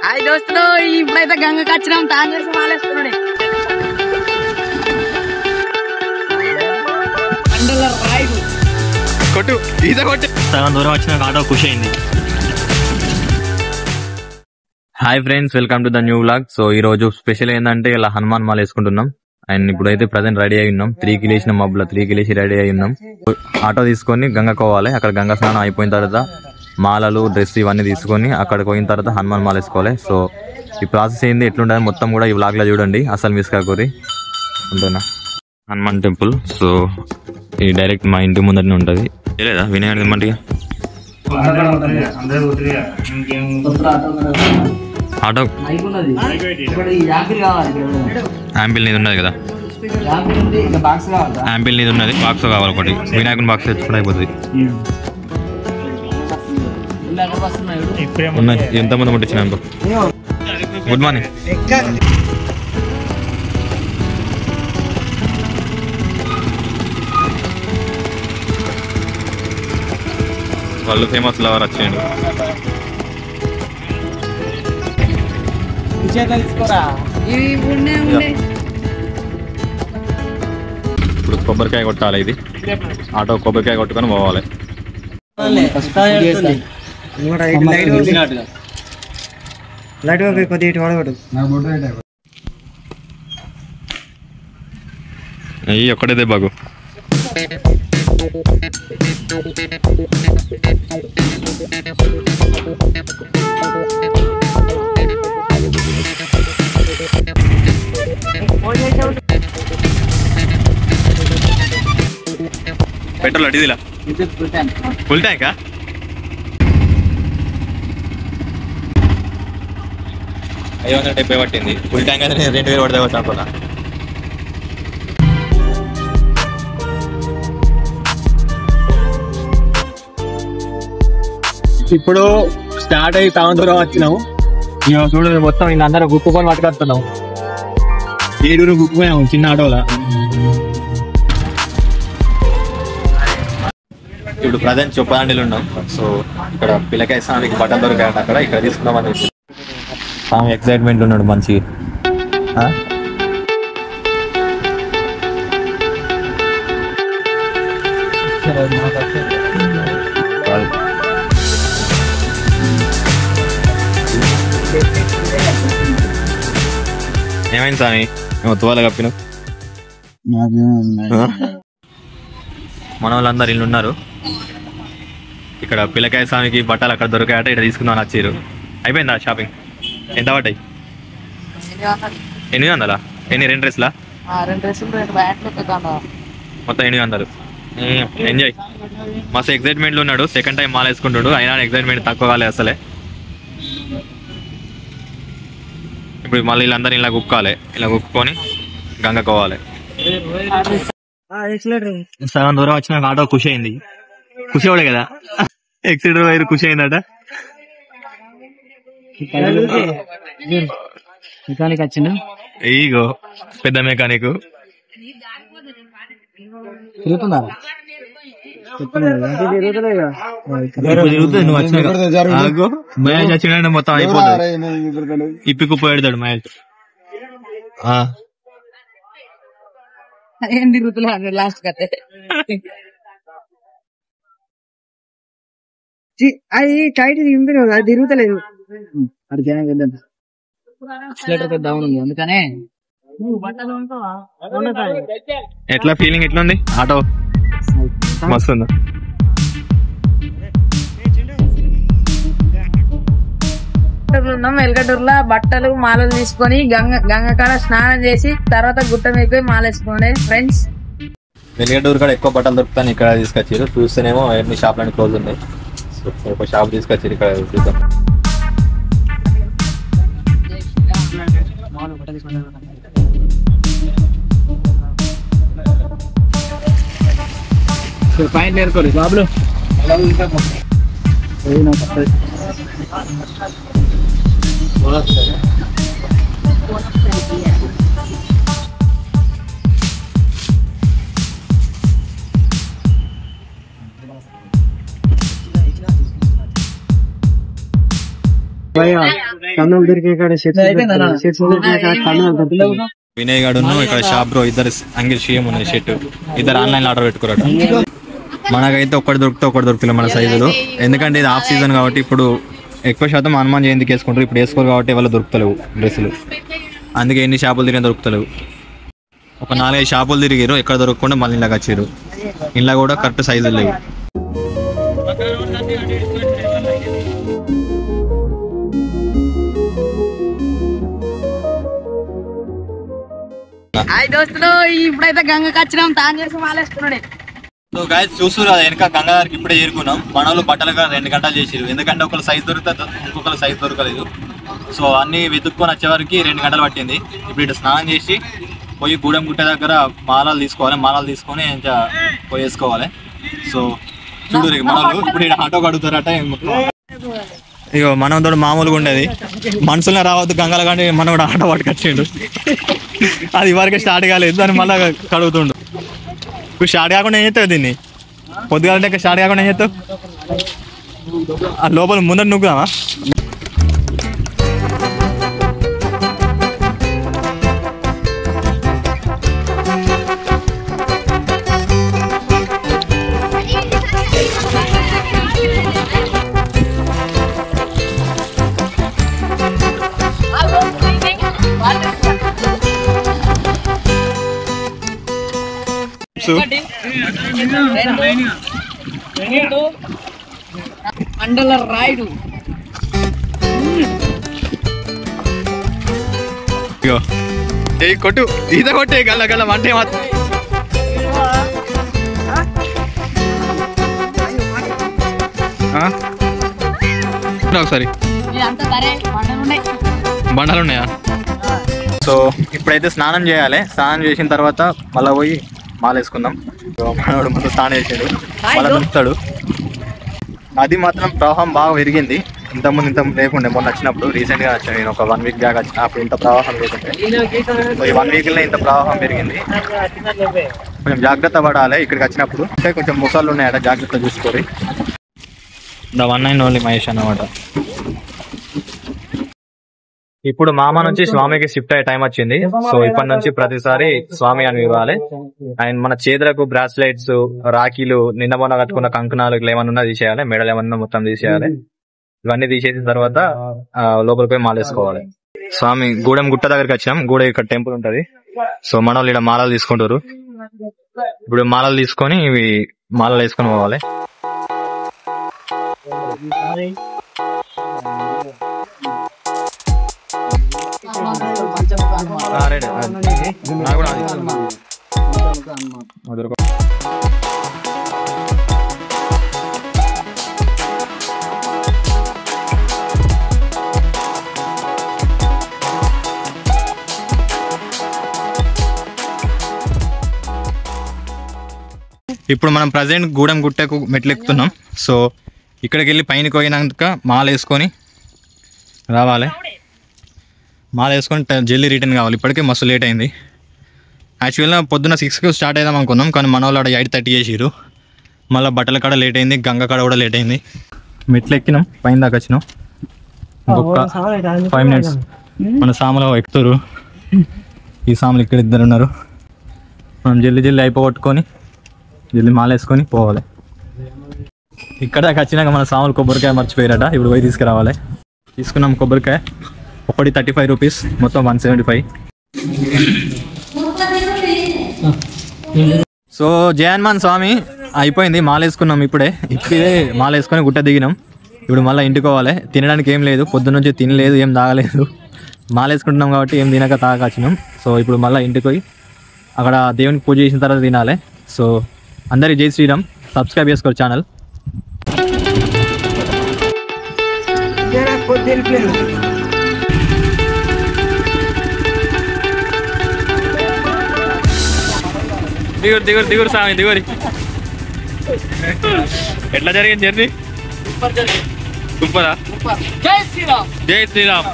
Hi దోస్తులు, ఇప్పుడైతే గంగకి వచ్చినాం. తాను చేసి మాలేస్తున్నాడు. కొట్టు ఈత కొట్టు. సగం దూరం వచ్చిన ఆటో ఖుషి అయింది. Hi friends, welcome to the new vlog. So ఈ రోజు స్పెషల్ ఏంటంటే ఇలా హనుమాన్ మాల వేసుకుంటున్నాం. అండ్ ఇప్పుడైతే ప్రజెంట్ రెడీ అయి ఉన్నాం. 3కి లేచిన మబ్బుల 3కి లేచి రెడీ అయి ఉన్నాం. ఆటో తీసుకొని గంగకు పోవాలి. అక్కడ గంగా స్నానం అయిపోయిన తర్వాత మాలలు, డ్రెస్ ఇవన్నీ తీసుకొని అక్కడికి పోయిన తర్వాత హనుమాన్ మాల వేసుకోవాలి. సో ఈ ప్రాసెస్ ఏంది, ఎట్లుంటుంది మొత్తం కూడా ఈ వ్లాగ్ లో చూడండి. అసలు మిస్ కాకూరి ఉంటున్నా. హనుమాన్ టెంపుల్. సో ఇది డైరెక్ట్ మా ఇంటి ముందరనే ఉంటుంది. లేదా వినాయకుడి మంటిగా ఆటో యాంపిల్ నీది ఉన్నది కదా, యాంపిల్ నీది ఉన్నది. బాక్స్ కావాలి ఒకటి. వినాయకుని బాక్స్ తెచ్చుకుంటే అయిపోతుంది. ఎంతమంది ముట్టించిన గుడ్ మార్నింగ్. వాళ్ళు ఫేమస్ లవర్ వచ్చేయండి. ఇప్పుడు కొబ్బరికాయ కొట్టాలి. ఇది ఆటో కొబ్బరికాయ కొట్టుకొని పోవాలి. అయ్యి ఒక్కటే దెబ్బకు పెట్రోల్ అడిదిలా ఫుల్ ట్యాంకా? 570 పట్టింది. ఫుల్ ట్యాంక్ అయితే 2000 పడతా వచ్చా అనుకున్నా. ఇప్పుడు స్టార్ట్ అయ్యి తావంతూరం వచ్చినాము. చూడు మొత్తం వీళ్ళందరూ గుప్పుకొని పట్టుకొస్తున్నాం. 7 గుప్పుకున్నాము చిన్న ఆటోలా. ఇప్పుడు ప్రజెంట్ చొప్పదండిలో ఉన్నాం. సో ఇక్కడ పిల్లకాయ స్వామికి బట్టలు దొరికాయంట. అక్కడ ఇక్కడ తీసుకుందామని స్వామి ఎక్సైట్మెంట్ ఉన్నాడు మంచి. ఏమైంది స్వామి, మేము తువాల కప్పినాం. మన వాళ్ళందరూ ఇల్లు ఉన్నారు. ఇక్కడ పిల్లకాయ స్వామికి బట్టలు అక్కడ దొరికాయట. ఇక్కడ తీసుకుందామని వచ్చారు. అయిపోయిందా షాపింగ్? ఎంత పడ్డాయి? 800. ఎన్ని? 2 డ్రెస్లా? మొత్తం 800. ఎంజాయ్. మస్తు ఎక్సైట్మెంట్లో ఉన్నాడు. సెకండ్ టైం మాల వేసుకుంటాడు. అయినా ఎక్సైట్మెంట్ తక్కువ కాలేదు అసలే. ఇప్పుడు మళ్ళీ వీళ్ళందరూ ఇలా కుక్కాలి. ఇలా కుక్కొని గంగకోవాలి. సగం దూరం వచ్చినాక ఆటో ఖుషి అయింది. ఖుషి అవడే కదా, ఎక్సిడెంట్ వైర్ ఖుషి అయిందట. మెకానిక్ వచ్చిండు. ఈగో పెద్ద మెకానిక్. నువ్వు వచ్చినాక మహేష్ వచ్చిన మొత్తం అయిపోతుంది. ఇప్పి కుప్ప పెడతాడు మహేష్. లాస్ట్ కట్టే అది టైట్ ఉంది కదా, అది తిరుగుతలేదు. అది డౌన్ ఉంది అందుకనే. ఎట్లా ఫీలింగ్ ఎట్లా ఉంది ఆటో? మస్తు. వెల్కటూరులో బట్టలు మాలలు తీసుకొని గంగకాడ స్నానం చేసి తర్వాత గుట్ట మీద మాల వేసుకోండి ఫ్రెండ్స్. వెల్కటూరు కాడ ఎక్కువ బట్టలు దొరుకుతాయి. ఇక్కడ తీసుకొచ్చారు. చూస్తేనేమో ఎన్ని షాప్లన్నీ క్లోజ్ ఉన్నాయి. సో ఒక షాప్ తీసుకొచ్చారు. ఇక్కడ చూద్దాం. పాయింట్ నేర్కోరు బాబులు. వినయ్ గాడు ఇక్కడ షాప్ లో ఇద్దరు అంగిల్ షేమ్ ఉన్నాయి షర్ట్, ఇద్దరు ఆన్లైన్ ఆర్డర్ పెట్టుకున్నాడు. మనకైతే ఒకటి దొరుకుతుంది మన సైజులో, ఎందుకంటే ఇది ఆఫ్ సీజన్ కాబట్టి ఇప్పుడు ఎక్కువ శాతం హనుమాన్ జయంతికి వేసుకుంటారు. ఇప్పుడు వేసుకోరు కాబట్టి ఎవరు దొరుకుతలేవు డ్రెస్సులు, అందుకే ఎన్ని షాపులు తిరిగినా దొరుకుతలేవు. ఒక 4-5 షాపులు తిరిగారు, ఎక్కడ దొరకకుండా మళ్ళీ ఇలాగ వచ్చారు. ఇలా కూడా కరెక్ట్ సైజులు లేవు. ఇప్పుడైతే గంగకి వచ్చినాం, తాను చేసి మాలేసుకున్నాడే. సో గైస్ చూస్తున్నారు కదా, వెనక గంగా గారికి ఇప్పుడే చేరుకున్నాం. మన వాళ్ళు బట్టలుగా 2 గంటలు చేసారు, ఎందుకంటే ఒకరు సైజ్ దొరుకుతుంది, ఇంకొకరు సైజ్ దొరకలేదు. సో అన్ని వెతుక్కొని వచ్చేవారికి 2 గంటలు పట్టింది. ఇప్పుడు ఇటు స్నానం చేసి పోయి గూడెం గుట్ట దగ్గర మాలలు తీసుకోవాలి, మాలలు తీసుకొని ఇంకా పోయి వేసుకోవాలి. సో చూడు మన వాళ్ళు ఇప్పుడు ఇక్కడ ఆటో కడుగుతారట. ఇగో మనతో మామూలుగా ఉండేది, మనుషులనే రావద్దు గంగల కానీ మనం కూడా ఆటో పట్టుకొచ్చిండు. అది ఇవరకే స్టార్ట్ కాలేదు, దాన్ని మళ్ళీ కడుగుతుండు. ఇప్పుడు స్టార్ట్ కాకుండా ఏం చేస్తావు దీన్ని, పొద్దుగాలంటే స్టార్ట్ కాకుండా ఏం చేస్తావు? లోపల ముందర నుగ్గుదామా? మండల రాయుడు కొట్టు, ఈత కొట్టే గల్ల గల్ల అంటే ఒకసారి బండలు ఉన్నాయా? సో ఇప్పుడైతే స్నానం చేయాలి. స్నానం చేసిన తర్వాత మళ్ళీ పోయి మాల వేసుకుందాం. మనోడు ముందు స్నానం చేసాడు, మళ్ళీ దుంపుతాడు. అది మాత్రం ప్రవాహం బాగా పెరిగింది. ఇంతకుముందు ఇంత లేకుండే, మొన్న వచ్చినప్పుడు రీసెంట్గా వచ్చాను నేను, ఒక 1 వీక్ బ్యాక్ వచ్చిన, అప్పుడు ఇంత ప్రవాహం లేకుంటే. ఈ 1 వీక్లో ఇంత ప్రవాహం పెరిగింది. కొంచెం జాగ్రత్త పడాలి ఇక్కడికి వచ్చినప్పుడు. అంటే కొంచెం ముసాలు ఉన్నాయట, జాగ్రత్త చూసుకోవాలి. The one and only Mahesh అన్నమాట. ఇప్పుడు మామ నుంచి స్వామికి షిఫ్ట్ అయ్యే టైం వచ్చింది. సో ఇప్పటి నుంచి ప్రతిసారి స్వామి అని ఇవ్వాలి. అండ్ మన చేతులకు బ్రాస్లెట్స్, రాఖీలు, నిన్న మొన్న కట్టుకున్న కంకణాలు ఇట్లా ఏమన్నా తీసేయాలి, మెడలు ఏమన్నా మొత్తం తీసేయాలి. ఇవన్నీ తీసేసిన తర్వాత లోపలికి పోయి మాలేసుకోవాలి. స్వామి గూడెం గుట్ట దగ్గరికి వచ్చాం. గూడ ఇక్కడ టెంపుల్ ఉంటది. సో మన వాళ్ళు ఇక్కడ మాలలు తీసుకుంటారు. ఇప్పుడు మాలలు తీసుకొని ఇవి మాలలు వేసుకొని పోవాలి. ఇప్పుడు మనం ప్రజెంట్ గూడెం గుట్టకు మెట్లు ఎక్కుతున్నాం. సో ఇక్కడికి వెళ్ళి పైనకి పోయినాక మాల వేసుకొని రావాలి. మాల వేసుకొని జల్దీ రిటర్న్ కావాలి. ఇప్పటికే మస్తు లేట్ అయింది. యాక్చువల్గా పొద్దున్న 6కి స్టార్ట్ అయిదాం అనుకున్నాం, కానీ మన వాళ్ళు 8:30 చేసిరు. మళ్ళీ బట్టల కాడ లేట్ అయింది, గంగ కాడ కూడా లేట్ అయింది. మెట్లు ఎక్కినాం, పైన దాకా వచ్చినాం. ఇంకొక 5 minutes మన సాములు ఎక్కుతారు. ఈ సాములు ఇక్కడ 2 ఉన్నారు. మనం జల్దీ అయిపోగొట్టుకొని జల్దీ మాల వేసుకొని పోవాలి. ఇక్కడ దాకా వచ్చినాక మన సాములు కొబ్బరికాయ మర్చిపోయారట, ఇప్పుడు పోయి తీసుకురావాలి. తీసుకున్నాం కొబ్బరికాయ, ఒకటి 35 రూపీస్, మొత్తం 175. సో జయ హనుమాన్ స్వామి అయిపోయింది, మాల వేసుకున్నాం. ఇప్పుడే మాల వేసుకొని గుట్ట దిగినాం. ఇప్పుడు మళ్ళీ ఇంటికి పోవాలి. తినడానికి ఏం లేదు, పొద్దున్న నుంచి తినలేదు, ఏం తాగలేదు. మాల వేసుకుంటున్నాం కాబట్టి ఏం తినక తాగచ్చినాం. సో ఇప్పుడు మళ్ళీ ఇంటికి పోయి అక్కడ దేవునికి పూజ చేసిన తర్వాత తినాలి. సో అందరి జై శ్రీరామ్, సబ్స్క్రైబ్ చేసుకోరు ఛానల్. దిగురు స్వామి దిగురి. ఎట్లా జరిగింది జర్నీ? సూపరా. జై శ్రీరామ్.